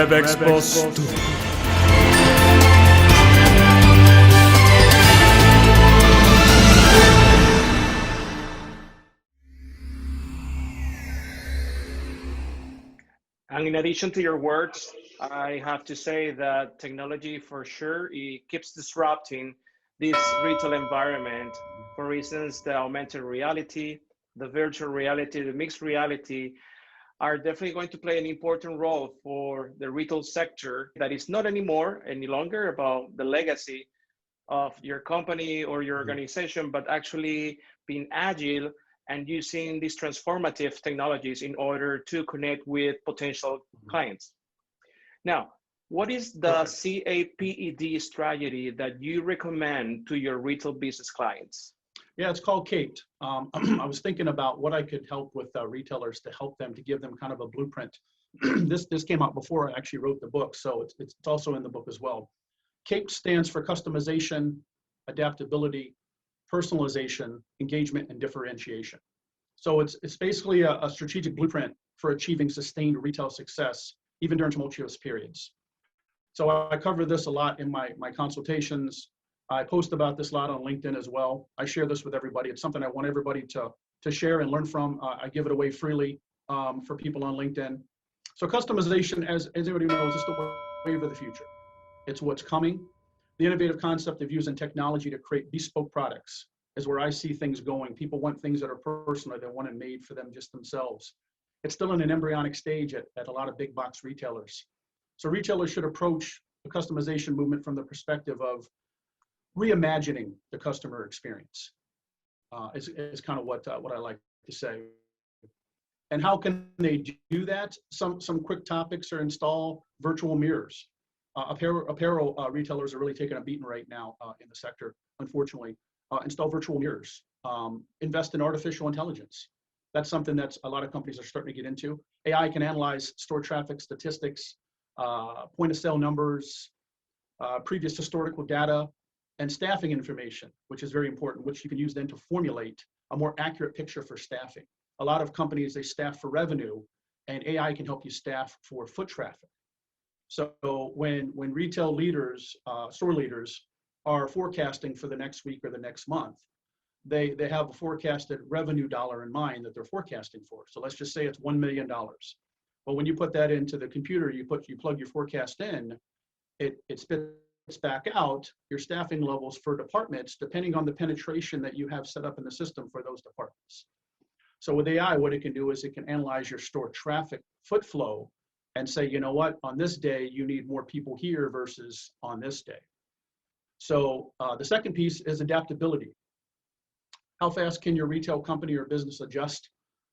Exposto. And in addition to your words, I have to say that technology for sure it keeps disrupting this retail environment. For instance, the augmented reality, the virtual reality, the mixed reality are definitely going to play an important role for the retail sector that is not anymore any longer about the legacy of your company or your organization, but actually being agile and using these transformative technologies in order to connect with potential clients. Now, what is the CAPED strategy that you recommend to your retail business clients? Yeah, it's called Kate. I was thinking about what I could help with retailers to help them, to give them kind of a blueprint. This came out before I actually wrote the book, so it's also in the book as well. CAPE stands for customization, adaptability, personalization, engagement, and differentiation. So it's basically a strategic blueprint for achieving sustained retail success, even during tumultuous periods. So I cover this a lot in my consultations. I post about this a lot on LinkedIn as well. I share this with everybody. It's something I want everybody to share and learn from. I give it away freely for people on LinkedIn. So customization, as everybody knows, is the wave of the future. It's what's coming. The innovative concept of using technology to create bespoke products is where I see things going. People want things that are personal, they want it made for them just themselves. It's still in an embryonic stage at a lot of big box retailers. So retailers should approach the customization movement from the perspective of reimagining the customer experience. Is kind of what I like to say. And how can they do that? Some quick topics are install virtual mirrors. Apparel retailers are really taking a beating right now in the sector, unfortunately. Install virtual mirrors. Invest in artificial intelligence. That's something that a lot of companies are starting to get into. AI can analyze store traffic statistics, point of sale numbers, previous historical data, and staffing information, which is very important, which you can use then to formulate a more accurate picture for staffing. A lot of companies, they staff for revenue, and AI can help you staff for foot traffic. So when retail leaders, store leaders, are forecasting for the next week or the next month, they have a forecasted revenue dollar in mind that they're forecasting for. So let's just say it's $1 million. Well, when you put that into the computer, you plug your forecast in, it spits back out your staffing levels for departments, depending on the penetration that you have set up in the system for those departments. So with AI, what it can do is it can analyze your store traffic foot flow and say, you know what, on this day, you need more people here versus on this day. So the second piece is adaptability. How fast can your retail company or business adjust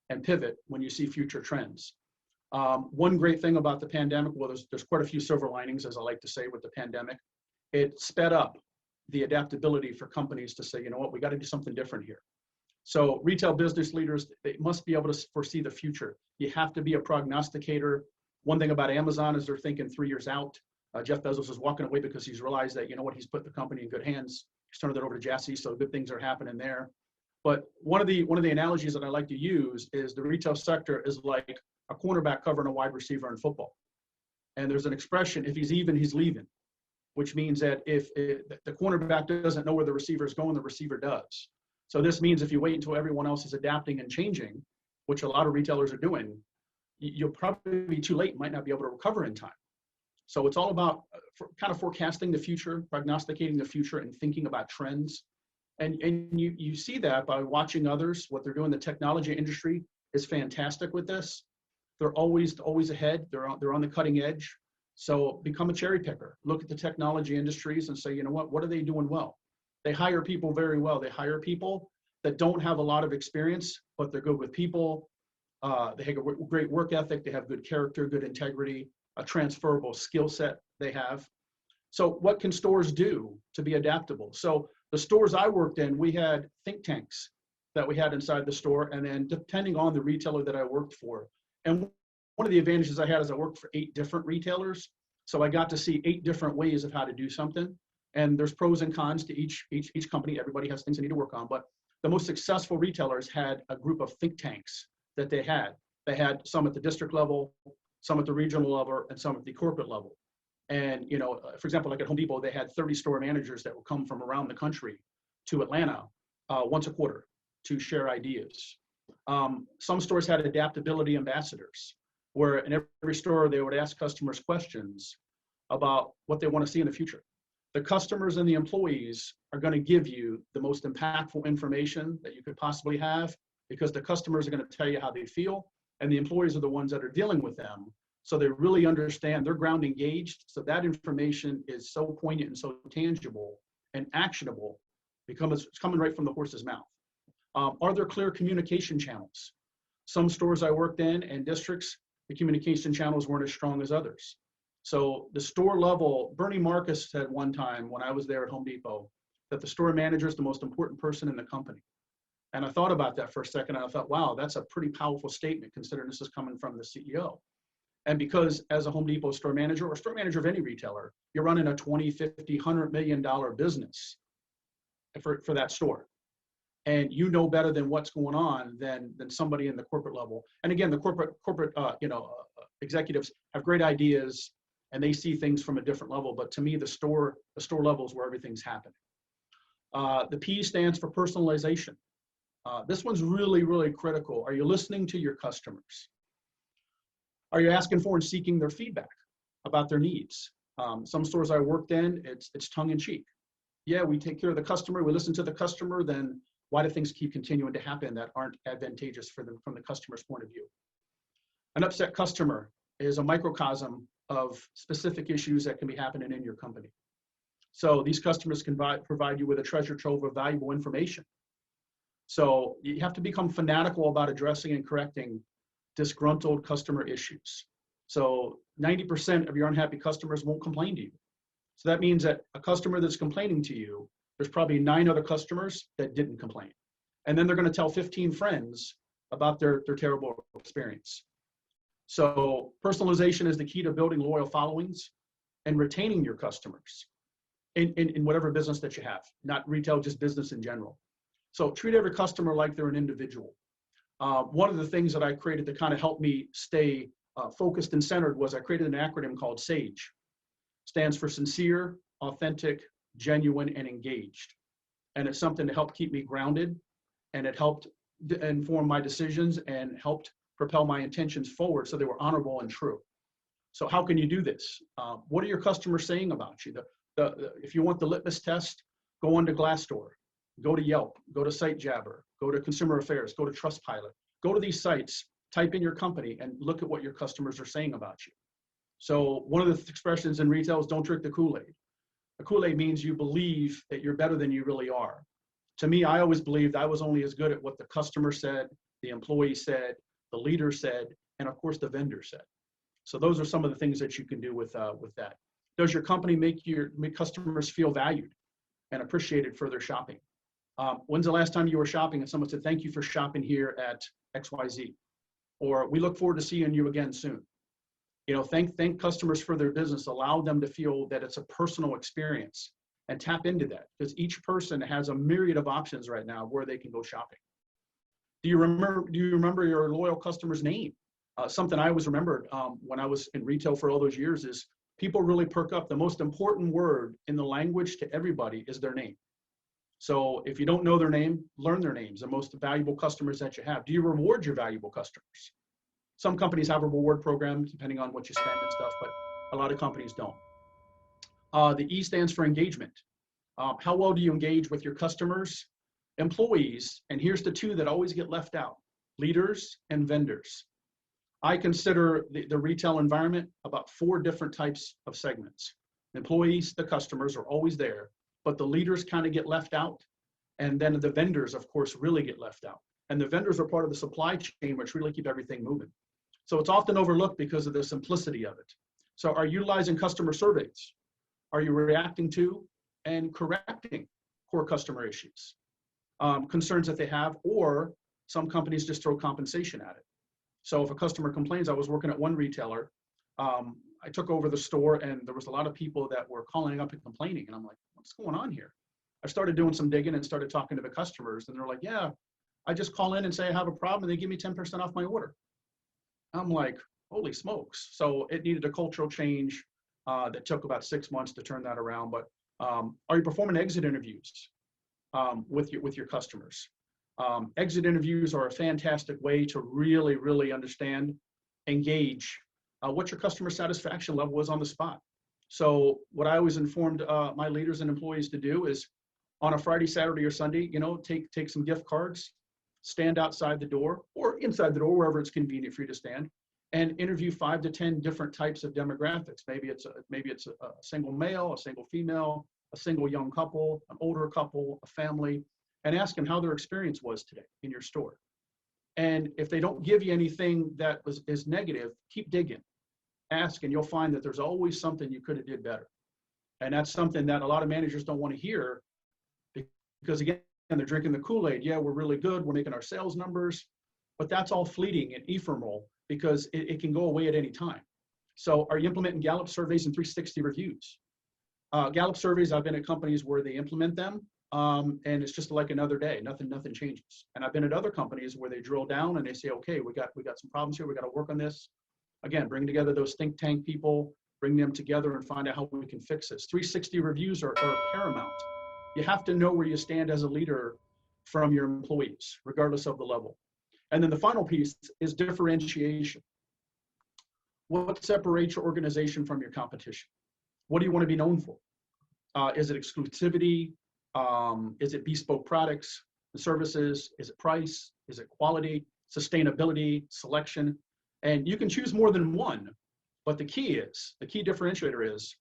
and pivot when you see future trends? One great thing about the pandemic, well, there's quite a few silver linings, as I like to say, with the pandemic. It sped up the adaptability for companies to say, you know what, we got to do something different here. So retail business leaders, they must be able to foresee the future. You have to be a prognosticator. One thing about Amazon is they're thinking 3 years out. Jeff Bezos is walking away because he's realized that, you know what, he's put the company in good hands. He's turned it over to Jassy, so good things are happening there. But one of the analogies that I like to use is the retail sector is like a cornerback covering a wide receiver in football. And there's an expression, if he's even, he's leaving, which means that if the cornerback doesn't know where the receiver is going, the receiver does. So this means if you wait until everyone else is adapting and changing, which a lot of retailers are doing, you'll probably be too late, might not be able to recover in time. So it's all about kind of forecasting the future, prognosticating the future, and thinking about trends. And you see that by watching others, what they're doing. The technology industry is fantastic with this. They're always ahead. They're on the cutting edge. So become a cherry picker. Look at the technology industries and say, you know what are they doing well? They hire people very well. They hire people that don't have a lot of experience, but they're good with people. They have a great work ethic. They have good character, good integrity, a transferable skill set they have. So what can stores do to be adaptable? So the stores I worked in, we had think tanks that we had inside the store, and then depending on the retailer that I worked for. And one of the advantages I had is I worked for 8 different retailers. So I got to see 8 different ways of how to do something. And there's pros and cons to each company. Everybody has things they need to work on. But the most successful retailers had a group of think tanks that they had. They had some at the district level, some at the regional level, and some at the corporate level. And, you know, for example, like at Home Depot, they had 30 store managers that would come from around the country to Atlanta once a quarter to share ideas. Some stores had adaptability ambassadors, where in every store they would ask customers questions about what they want to see in the future. The customers and the employees are going to give you the most impactful information that you could possibly have, because the customers are going to tell you how they feel, and the employees are the ones that are dealing with them. So they really understand, they're ground engaged. So that information is so poignant and so tangible and actionable because it's coming right from the horse's mouth. Are there clear communication channels? Some stores I worked in and districts, the communication channels weren't as strong as others. So the store level, Bernie Marcus said one time when I was there at Home Depot, that the store manager is the most important person in the company. And I thought about that for a second, and I thought, wow, that's a pretty powerful statement considering this is coming from the CEO. And because as a Home Depot store manager or store manager of any retailer, you're running a $20, $50, $100 million business for that store. And you know better than what's going on than somebody in the corporate level. And again, the corporate executives have great ideas and they see things from a different level. But to me, the store level is where everything's happening. The P stands for personalization. This one's really, really critical. Are you listening to your customers? Are you asking for and seeking their feedback about their needs? Some stores I worked in, it's tongue in cheek. Yeah, we take care of the customer, we listen to the customer, then why do things keep continuing to happen that aren't advantageous for them from the customer's point of view? An upset customer is a microcosm of specific issues that can be happening in your company. So these customers can provide you with a treasure trove of valuable information. So you have to become fanatical about addressing and correcting disgruntled customer issues. So 90% of your unhappy customers won't complain to you. So that means that a customer that's complaining to you, there's probably 9 other customers that didn't complain. And then they're going to tell 15 friends about their terrible experience. So personalization is the key to building loyal followings and retaining your customers in whatever business that you have, not retail, just business in general. So treat every customer like they're an individual. One of the things that I created to kind of help me stay focused and centered was I created an acronym called SAGE. Stands for sincere, authentic, genuine, and engaged. And it's something to help keep me grounded, and it helped inform my decisions and helped propel my intentions forward so they were honorable and true. So how can you do this? What are your customers saying about you? If you want the litmus test, go on to Glassdoor, go to Yelp, go to SiteJabber, go to Consumer Affairs, go to Trustpilot, go to these sites, type in your company and look at what your customers are saying about you. So one of the expressions in retail is don't drink the Kool-Aid. The Kool-Aid means you believe that you're better than you really are. To me, I always believed I was only as good at what the customer said, the employee said, the leader said, and of course the vendor said. So those are some of the things that you can do with that. Does your company make customers feel valued and appreciated for their shopping? When's the last time you were shopping and someone said, thank you for shopping here at XYZ? Or we look forward to seeing you again soon. You know, thank customers for their business, allow them to feel that it's a personal experience and tap into that, because each person has a myriad of options right now where they can go shopping. Do you remember your loyal customer's name? Something I always remembered when I was in retail for all those years is people really perk up. The most important word in the language to everybody is their name. So if you don't know their name, learn their names, the most valuable customers that you have. Do you reward your valuable customers? Some companies have a reward program depending on what you spend and stuff, but a lot of companies don't. The E stands for engagement. How well do you engage with your customers, employees, and here's the 2 that always get left out, leaders and vendors. I consider the retail environment about 4 different types of segments. Employees, the customers are always there, but the leaders kind of get left out. And then the vendors, of course, really get left out. And the vendors are part of the supply chain, which really keep everything moving. So it's often overlooked because of the simplicity of it. So are you utilizing customer surveys? Are you reacting to and correcting core customer issues, concerns that they have, or some companies just throw compensation at it? So if a customer complains, I was working at one retailer, I took over the store and there was a lot of people that were calling up and complaining. And I'm like, what's going on here? I started doing some digging and started talking to the customers, and they're like, yeah, I just call in and say I have a problem and they give me 10% off my order. I'm like, Holy smokes. So it needed a cultural change that took about 6 months to turn that around. But are you performing exit interviews with your customers? Exit interviews are a fantastic way to really, really understand, engage what your customer satisfaction level is on the spot. So what I always informed my leaders and employees to do is on a Friday, Saturday, or Sunday, take some gift cards, stand outside the door or inside the door, wherever it's convenient for you to stand, and interview 5 to 10 different types of demographics. Maybe it's a single male, a single female, a single young couple, an older couple, a family, and ask them how their experience was today in your store. And if they don't give you anything that is negative, keep digging, ask, and you'll find that there's always something you could have did better. And that's something that a lot of managers don't want to hear, because again, they're drinking the Kool-Aid. Yeah, we're really good, we're making our sales numbers, but that's all fleeting and ephemeral because it can go away at any time. So are you implementing Gallup surveys and 360 reviews? Gallup surveys, I've been at companies where they implement them, and it's just like another day, nothing changes. And I've been at other companies where they drill down and they say, okay, we got some problems here, we got to work on this. Again, bring together those think tank people, bring them together and find out how we can fix this. 360 reviews are paramount. You have to know where you stand as a leader from your employees, regardless of the level. And then the final piece is differentiation. What separates your organization from your competition? What do you want to be known for? Is it exclusivity? Is it bespoke products and services? Is it price? Is it quality, sustainability, selection? And you can choose more than one, but the key differentiator is,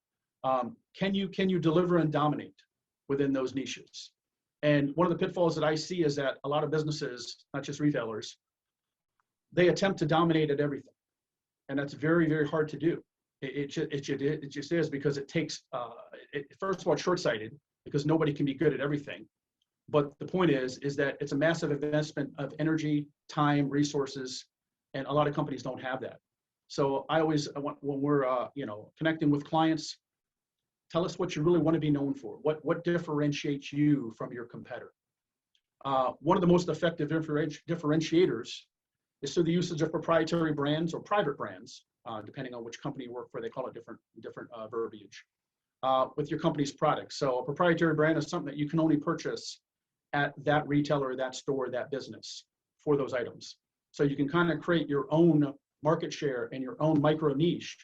can you deliver and dominate within those niches? And one of the pitfalls that I see is that a lot of businesses, not just retailers, they attempt to dominate at everything. And that's very, very hard to do. It just is, because it takes, first of all, it's short-sighted, because nobody can be good at everything. But the point is that it's a massive investment of energy, time, resources, and a lot of companies don't have that. So I always want, when we're connecting with clients, tell us what you really want to be known for. What differentiates you from your competitor? One of the most effective differentiators is through the usage of proprietary brands or private brands, depending on which company you work for. They call it different verbiage with your company's products. So a proprietary brand is something that you can only purchase at that retailer, that store, that business for those items. So you can kind of create your own market share and your own micro niche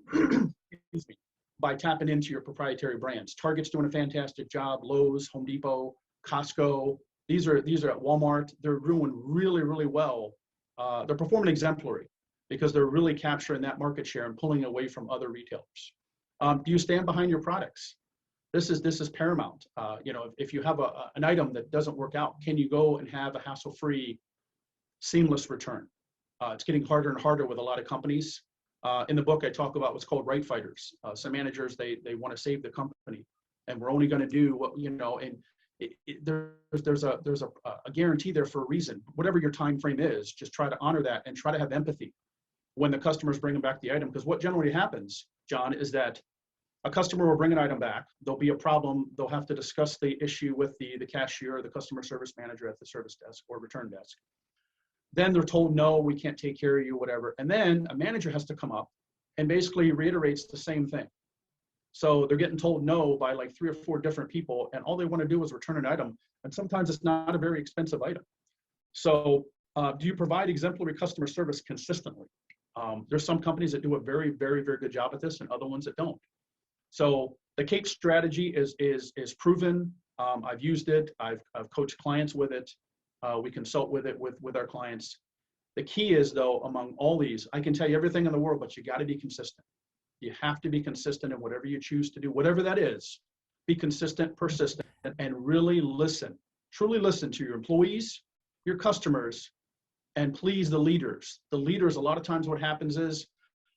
excuse me, by tapping into your proprietary brands. Target's doing a fantastic job. Lowe's, Home Depot, Costco. These are at Walmart. They're doing really, really well. They're performing exemplary because they're really capturing that market share and pulling away from other retailers. Do you stand behind your products? This is paramount. If you have an item that doesn't work out, can you go and have a hassle-free, seamless return? It's getting harder and harder with a lot of companies. In the book, I talk about what's called right fighters. Some managers, they want to save the company, and we're only going to do what, and there's a guarantee there for a reason. Whatever your time frame is, just try to honor that and try to have empathy when the customers bring back the item. Because what generally happens, John, is that a customer will bring an item back. There'll be a problem. They'll have to discuss the issue with the cashier or the customer service manager at the service desk or return desk. Then they're told, no, we can't take care of you, whatever. And then a manager has to come up and basically reiterates the same thing. So they're getting told no by like 3 or 4 different people, and all they want to do is return an item. And sometimes it's not a very expensive item. So do you provide exemplary customer service consistently? There's some companies that do a very, very, very good job at this and other ones that don't. So the CAPE strategy is proven. I've used it. I've coached clients with it. We consult with it with our clients. The key is, though, among all these, I can tell you everything in the world, but you got to be consistent. You have to be consistent in whatever you choose to do, whatever that is. Be consistent, persistent, and really listen. Truly listen to your employees, your customers, and please the leaders. The leaders, a lot of times what happens is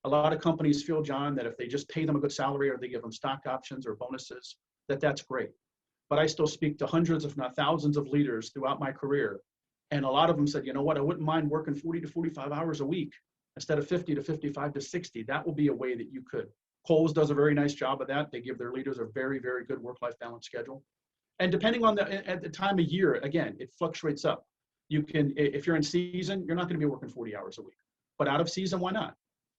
a lot of companies feel, John, that if they just pay them a good salary or they give them stock options or bonuses, that's great. But I still speak to hundreds, if not thousands of leaders throughout my career. And a lot of them said, you know what, I wouldn't mind working 40 to 45 hours a week instead of 50 to 55 to 60. That will be a way that you could. Kohl's does a very nice job of that. They give their leaders a very, very good work-life balance schedule. And depending on at the time of year, again, it fluctuates up. You can, if you're in season, you're not going to be working 40 hours a week. But out of season, why not?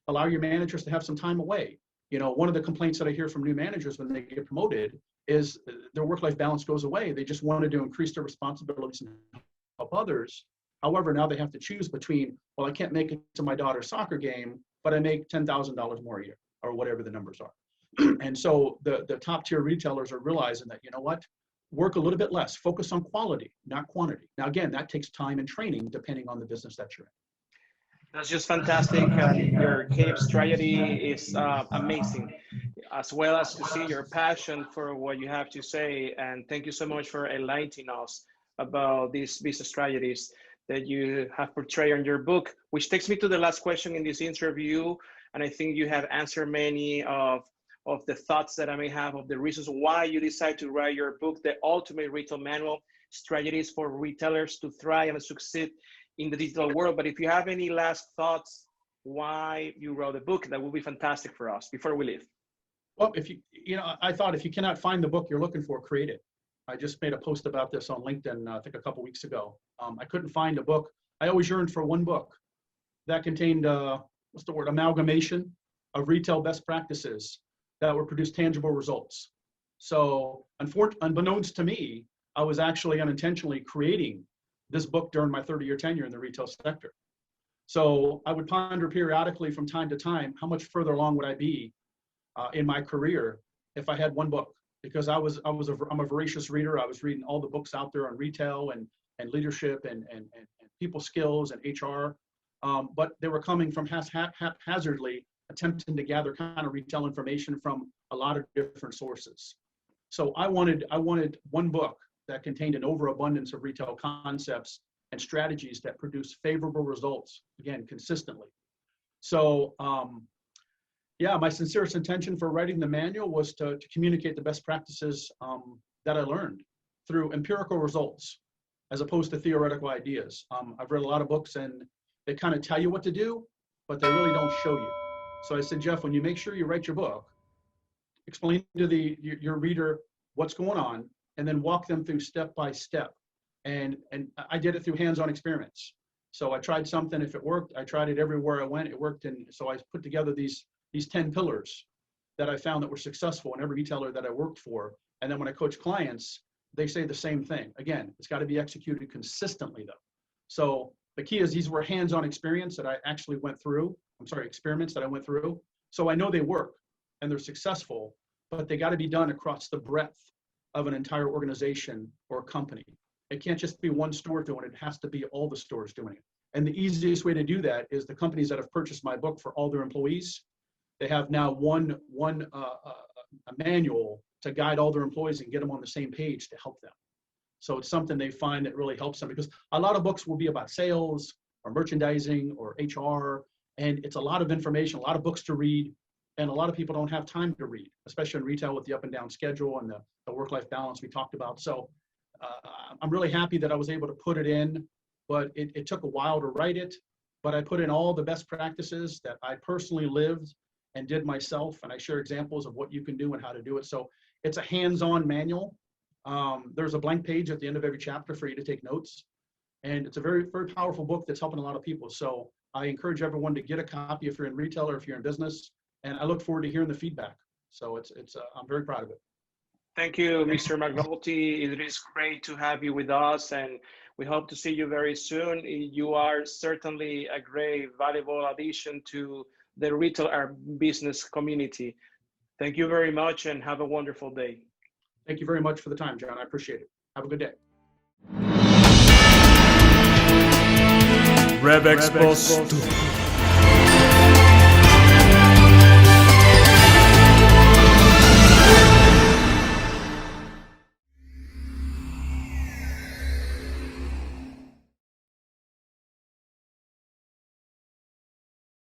allow your managers to have some time away. One of the complaints that I hear from new managers when they get promoted is their work-life balance goes away. They just wanted to increase their responsibilities and help others. However, now they have to choose between, well, I can't make it to my daughter's soccer game, but I make $10,000 more a year, or whatever the numbers are. And so the top tier retailers are realizing that, work a little bit less, focus on quality, not quantity. Now, again, that takes time and training depending on the business that you're in. That's just fantastic. Your CAPE strategy is amazing, as well as to see your passion for what you have to say. And thank you so much for enlightening us about these business strategies that you have portrayed in your book, which takes me to the last question in this interview. And I think you have answered many of the thoughts that I may have of the reasons why you decided to write your book, The Ultimate Retail Manual, Strategies for Retailers to Thrive and Succeed in the Digital World. But if you have any last thoughts why you wrote the book, that would be fantastic for us before we leave. Well, I thought if you cannot find the book you're looking for, create it. I just made a post about this on LinkedIn, I think a couple weeks ago. I couldn't find a book. I always yearned for one book that contained, amalgamation of retail best practices that would produce tangible results. So unbeknownst to me, I was actually unintentionally creating this book during my 30-year tenure in the retail sector. So I would ponder periodically from time to time, how much further along would I be in my career if I had one book? Because I'm a voracious reader. I was reading all the books out there on retail and leadership and people skills and HR, but they were coming from haphazardly attempting to gather kind of retail information from a lot of different sources. So I wanted one book that contained an overabundance of retail concepts and strategies that produce favorable results, again, consistently. So my sincerest intention for writing the manual was to communicate the best practices that I learned through empirical results as opposed to theoretical ideas. I've read a lot of books and they kind of tell you what to do, but they really don't show you. So I said, Jeff, when you make sure you write your book, explain to your reader what's going on, and then walk them through step by step. And I did it through hands-on experiments. So I tried something. If it worked, I tried it everywhere I went. It worked. And so I put together these 10 pillars that I found that were successful in every retailer that I worked for. And then when I coach clients, they say the same thing. Again, it's got to be executed consistently though. So the key is these were hands-on experiments that I went through. So I know they work and they're successful, but they got to be done across the breadth of an entire organization or company. It can't just be one store doing it. It has to be all the stores doing it. And the easiest way to do that is the companies that have purchased my book for all their employees. They have now one manual to guide all their employees and get them on the same page to help them. So it's something they find that really helps them, because a lot of books will be about sales or merchandising or HR, and it's a lot of information, a lot of books to read, and a lot of people don't have time to read, especially in retail with the up and down schedule and the work-life balance we talked about. So I'm really happy that I was able to put it in, but it took a while to write it, but I put in all the best practices that I personally lived and did myself, and I share examples of what you can do and how to do it. So it's a hands-on manual. There's a blank page at the end of every chapter for you to take notes, and it's a very, very powerful book that's helping a lot of people. So I encourage everyone to get a copy if you're in retail or if you're in business, and I look forward to hearing the feedback. So I'm very proud of it. Thank you, Mr. McNulty. It is great to have you with us, and we hope to see you very soon. You are certainly a great, valuable addition to the retail business community. Thank you very much, and have a wonderful day. Thank you very much for the time, John. I appreciate it. Have a good day. Rev Expo Studio.